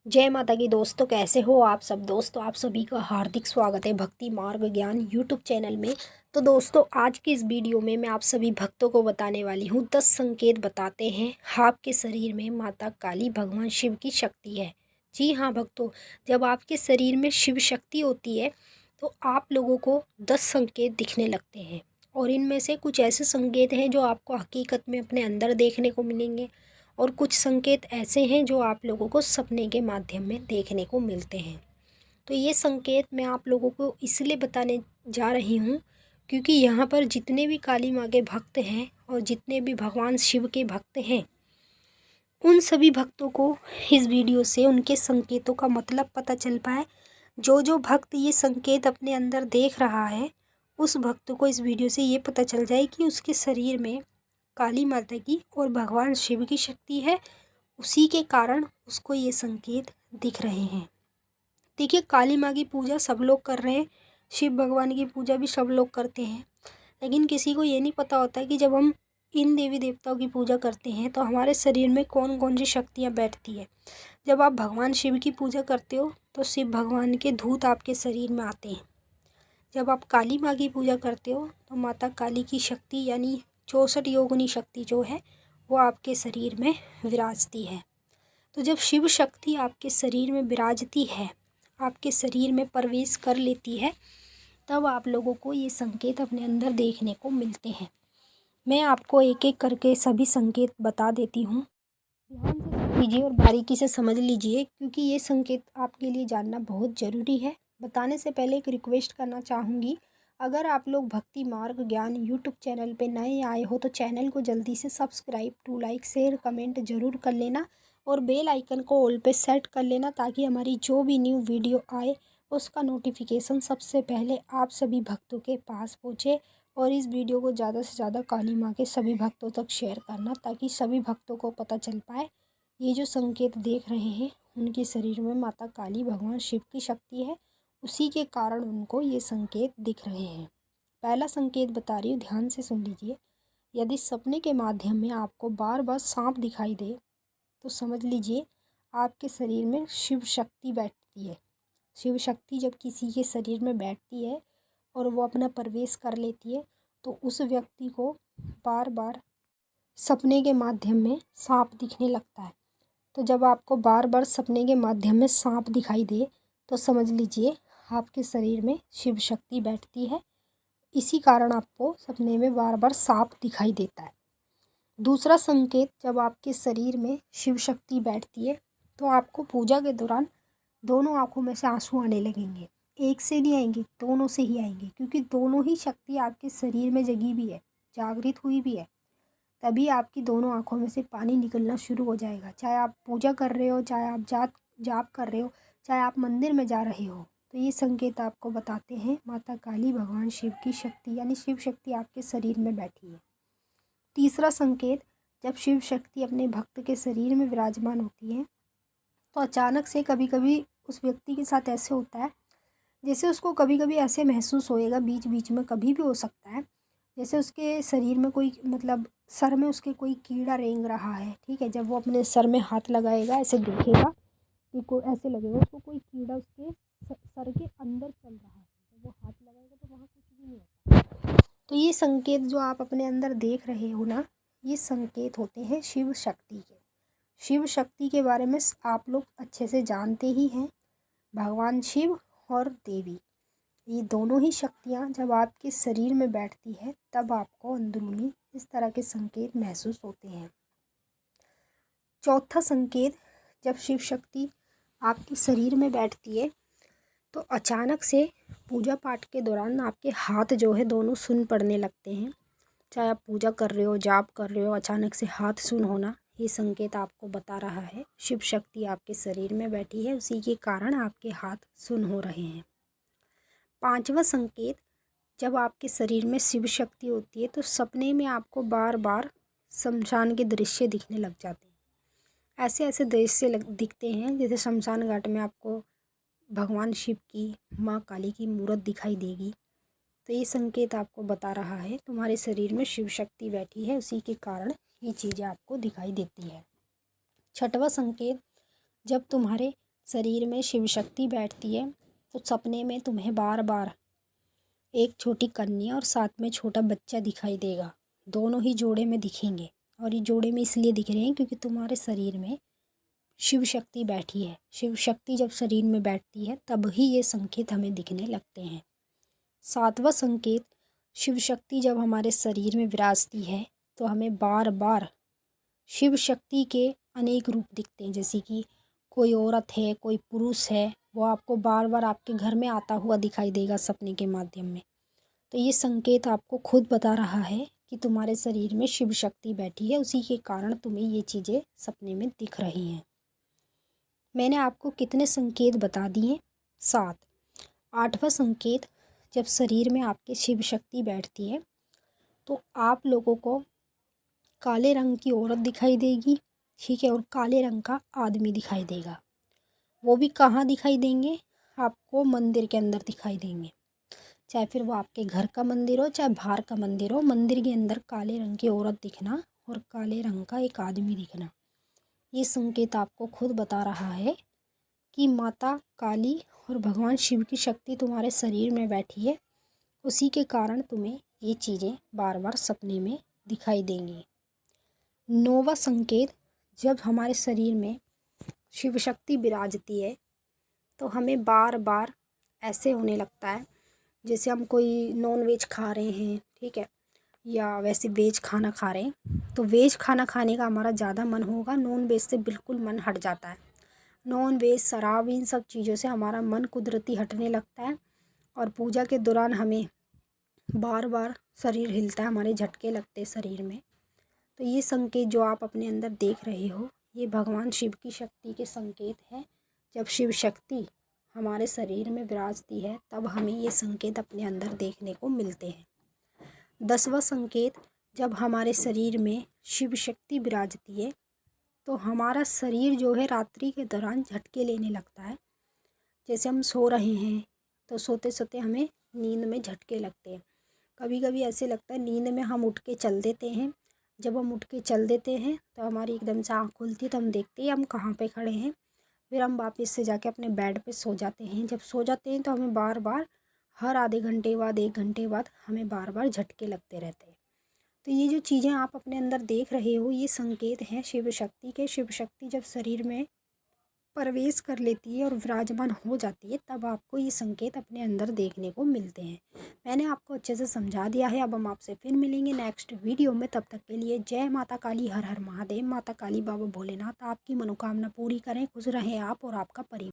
जय माता की दोस्तों, कैसे हो आप सब। दोस्तों, आप सभी का हार्दिक स्वागत है भक्ति मार्ग ज्ञान यूट्यूब चैनल में। तो दोस्तों, आज की इस वीडियो में मैं आप सभी भक्तों को बताने वाली हूँ 10 संकेत बताते हैं आपके शरीर में माता काली भगवान शिव की शक्ति है। जी हाँ भक्तों, जब आपके शरीर में शिव शक्ति होती है तो आप लोगों को 10 संकेत दिखने लगते हैं, और इनमें से कुछ ऐसे संकेत हैं जो आपको हकीकत में अपने अंदर देखने को मिलेंगे, और कुछ संकेत ऐसे हैं जो आप लोगों को सपने के माध्यम में देखने को मिलते हैं। तो ये संकेत मैं आप लोगों को इसलिए बताने जा रही हूँ क्योंकि यहाँ पर जितने भी काली माँ के भक्त हैं और जितने भी भगवान शिव के भक्त हैं, उन सभी भक्तों को इस वीडियो से उनके संकेतों का मतलब पता चल पाए। जो जो भक्त ये संकेत अपने अंदर देख रहा है, उस भक्त को इस वीडियो से ये पता चल जाए कि उसके शरीर में काली माता की और भगवान शिव की शक्ति है। उसी के कारण उसको ये संकेत दिख रहे हैं। देखिए, काली माँ की पूजा सब लोग कर रहे हैं, शिव भगवान की पूजा भी सब लोग करते हैं, लेकिन किसी को ये नहीं पता होता कि जब हम इन देवी देवताओं की पूजा करते हैं तो हमारे शरीर में कौन कौन सी शक्तियाँ बैठती है। जब आप भगवान शिव की पूजा करते हो तो शिव भगवान के दूत आपके शरीर में आते हैं। जब आप काली माँ की पूजा करते हो तो माता काली की शक्ति यानी 64 योगिनी शक्ति जो है वो आपके शरीर में विराजती है। तो जब शिव शक्ति आपके शरीर में विराजती है, आपके शरीर में प्रवेश कर लेती है, तब आप लोगों को ये संकेत अपने अंदर देखने को मिलते हैं। मैं आपको एक एक करके सभी संकेत बता देती हूँ। ध्यान से सुन लीजिए और बारीकी से समझ लीजिए, क्योंकि ये संकेत आपके लिए जानना बहुत ज़रूरी है। बताने से पहले एक रिक्वेस्ट करना चाहूँगी, अगर आप लोग भक्ति मार्ग ज्ञान यूट्यूब चैनल पे नए आए हो तो चैनल को जल्दी से subscribe, to like, share, comment ज़रूर कर लेना, और बेल आइकन को ऑल पे सेट कर लेना, ताकि हमारी जो भी न्यू वीडियो आए उसका नोटिफिकेशन सबसे पहले आप सभी भक्तों के पास पहुँचे। और इस वीडियो को ज़्यादा से ज़्यादा काली माँ के सभी भक्तों तक शेयर करना, ताकि सभी भक्तों को पता चल पाए ये जो संकेत देख रहे हैं उनके शरीर में माता काली भगवान शिव की शक्ति है, उसी के कारण उनको ये संकेत दिख रहे हैं। पहला संकेत बता रही हूँ, ध्यान से सुन लीजिए। यदि सपने के माध्यम में आपको बार बार सांप दिखाई दे तो समझ लीजिए आपके शरीर में शिव शक्ति बैठती है। शिव शक्ति जब किसी के शरीर में बैठती है और वो अपना प्रवेश कर लेती है तो उस व्यक्ति को बार बार सपने के माध्यम में सांप दिखने लगता है। तो जब आपको बार बार सपने के माध्यम में सांप दिखाई दे तो समझ लीजिए आपके शरीर में शिव शक्ति बैठती है। इसी कारण आपको सपने में बार बार सांप दिखाई देता है। दूसरा संकेत, जब आपके शरीर में शिव शक्ति बैठती है तो आपको पूजा के दौरान दोनों आंखों में से आंसू आने लगेंगे। एक से नहीं आएंगे, दोनों से ही आएंगे, क्योंकि दोनों ही शक्ति आपके शरीर में जगी भी है, जागृत हुई भी है। तभी आपकी दोनों आंखों में से पानी निकलना शुरू हो जाएगा। चाहे आप पूजा कर रहे हो, चाहे आप जाप कर रहे हो, चाहे आप मंदिर में जा रहे हो, तो ये संकेत आपको बताते हैं माता काली भगवान शिव की शक्ति यानी शिव शक्ति आपके शरीर में बैठी है। तीसरा संकेत, जब शिव शक्ति अपने भक्त के शरीर में विराजमान होती है तो अचानक से कभी कभी उस व्यक्ति के साथ ऐसे होता है जैसे उसको कभी कभी ऐसे महसूस होएगा, बीच बीच में कभी भी हो सकता है, जैसे उसके शरीर में कोई सर में उसके कोई कीड़ा रेंग रहा है। ठीक है, जब वो अपने सर में हाथ लगाएगा ऐसे देखेगा कि कोई, ऐसे लगेगा उसको कोई कीड़ा उसके सर के अंदर चल रहा है। जब वो हाथ लगाएगा तो वहाँ कुछ भी नहीं होता। तो ये संकेत जो आप अपने अंदर देख रहे हो ना, ये संकेत होते हैं शिव शक्ति के। शिव शक्ति के बारे में आप लोग अच्छे से जानते ही हैं। भगवान शिव और देवी, ये दोनों ही शक्तियाँ जब आपके शरीर में बैठती है तब आपको अंदरूनी इस तरह के संकेत महसूस होते हैं। चौथा संकेत, जब शिव शक्ति आपके शरीर में बैठती है तो अचानक से पूजा पाठ के दौरान आपके हाथ जो है दोनों सुन्न पड़ने लगते हैं। चाहे आप पूजा कर रहे हो, जाप कर रहे हो, अचानक से हाथ सुन्न होना, ये संकेत आपको बता रहा है शिव शक्ति आपके शरीर में बैठी है, उसी के कारण आपके हाथ सुन्न हो रहे हैं। पांचवा संकेत, जब आपके शरीर में शिव शक्ति होती है तो सपने में आपको बार बार शमशान के दृश्य दिखने लग जाते हैं। ऐसे ऐसे दृश्य दिखते हैं जैसे शमशान घाट में आपको भगवान शिव की, माँ काली की मूर्त दिखाई देगी। तो ये संकेत आपको बता रहा है तुम्हारे शरीर में शिव शक्ति बैठी है, उसी के कारण ये चीज़ें आपको दिखाई देती है। छठवां संकेत, जब तुम्हारे शरीर में शिव शक्ति बैठती है तो सपने में तुम्हें बार बार एक छोटी कन्या और साथ में छोटा बच्चा दिखाई देगा। दोनों ही जोड़े में दिखेंगे और ये जोड़े में इसलिए दिख रहे हैं क्योंकि तुम्हारे शरीर में शिव शक्ति बैठी है। शिव शक्ति जब शरीर में बैठती है तब ही ये संकेत हमें दिखने लगते हैं। सातवां संकेत, शिव शक्ति जब हमारे शरीर में विराजती है तो हमें बार बार शिव शक्ति के अनेक रूप दिखते हैं। जैसे कि कोई औरत है, कोई पुरुष है, वो आपको बार बार आपके घर में आता हुआ दिखाई देगा सपने के माध्यम में। तो ये संकेत आपको खुद बता रहा है कि तुम्हारे शरीर में शिव शक्ति बैठी है, उसी के कारण तुम्हें ये चीज़ें सपने में दिख रही हैं। मैंने आपको कितने संकेत बता दिए? 7। 8वां संकेत, जब शरीर में आपके शिव शक्ति बैठती है तो आप लोगों को काले रंग की औरत दिखाई देगी, ठीक है, और काले रंग का आदमी दिखाई देगा। वो भी कहाँ दिखाई देंगे? आपको मंदिर के अंदर दिखाई देंगे। चाहे फिर वो आपके घर का मंदिर हो, चाहे बाहर का मंदिर हो, मंदिर के अंदर काले रंग की औरत दिखना और काले रंग का एक आदमी दिखना, ये संकेत आपको खुद बता रहा है कि माता काली और भगवान शिव की शक्ति तुम्हारे शरीर में बैठी है। उसी के कारण तुम्हें ये चीज़ें बार बार सपने में दिखाई देंगी। 9वां संकेत, जब हमारे शरीर में शिव शक्ति विराजती है तो हमें बार बार ऐसे होने लगता है जैसे हम कोई नॉन वेज खा रहे हैं, ठीक है, या वैसे वेज खाना खा रहे हैं। तो वेज खाना खाने का हमारा ज़्यादा मन होगा, नॉन वेज से बिल्कुल मन हट जाता है। नॉन वेज, शराब, इन सब चीज़ों से हमारा मन कुदरती हटने लगता है और पूजा के दौरान हमें बार बार शरीर हिलता है, हमारे झटके लगते हैं शरीर में। तो ये संकेत जो आप अपने अंदर देख रहे हो, ये भगवान शिव की शक्ति के संकेत हैं। जब शिव शक्ति हमारे शरीर में विराजती है तब हमें ये संकेत अपने अंदर देखने को मिलते हैं। 10वां संकेत, जब हमारे शरीर में शिव शक्ति विराजती है तो हमारा शरीर जो है रात्रि के दौरान झटके लेने लगता है। जैसे हम सो रहे हैं तो सोते सोते हमें नींद में झटके लगते हैं। कभी कभी ऐसे लगता है नींद में हम उठ के चल देते हैं। जब हम उठ के चल देते हैं तो हमारी एकदम से आँख खुलती है तो हम देखते हैं हम कहाँ पे खड़े हैं। फिर हम वापस से जाके अपने बेड पे सो जाते हैं। जब सो जाते हैं तो हमें बार बार हर आधे घंटे बाद, 1 घंटे बाद हमें बार बार झटके लगते रहते हैं। तो ये जो चीज़ें आप अपने अंदर देख रहे हो, ये संकेत हैं शिव शक्ति के। शिव शक्ति जब शरीर में प्रवेश कर लेती है और विराजमान हो जाती है तब आपको ये संकेत अपने अंदर देखने को मिलते हैं। मैंने आपको अच्छे से समझा दिया है। अब हम आपसे फिर मिलेंगे नेक्स्ट वीडियो में। तब तक के लिए जय माता काली, हर हर महादेव। माता काली, बाबा भोलेनाथ आपकी मनोकामना पूरी करें। खुश रहें आप और आपका परिवार।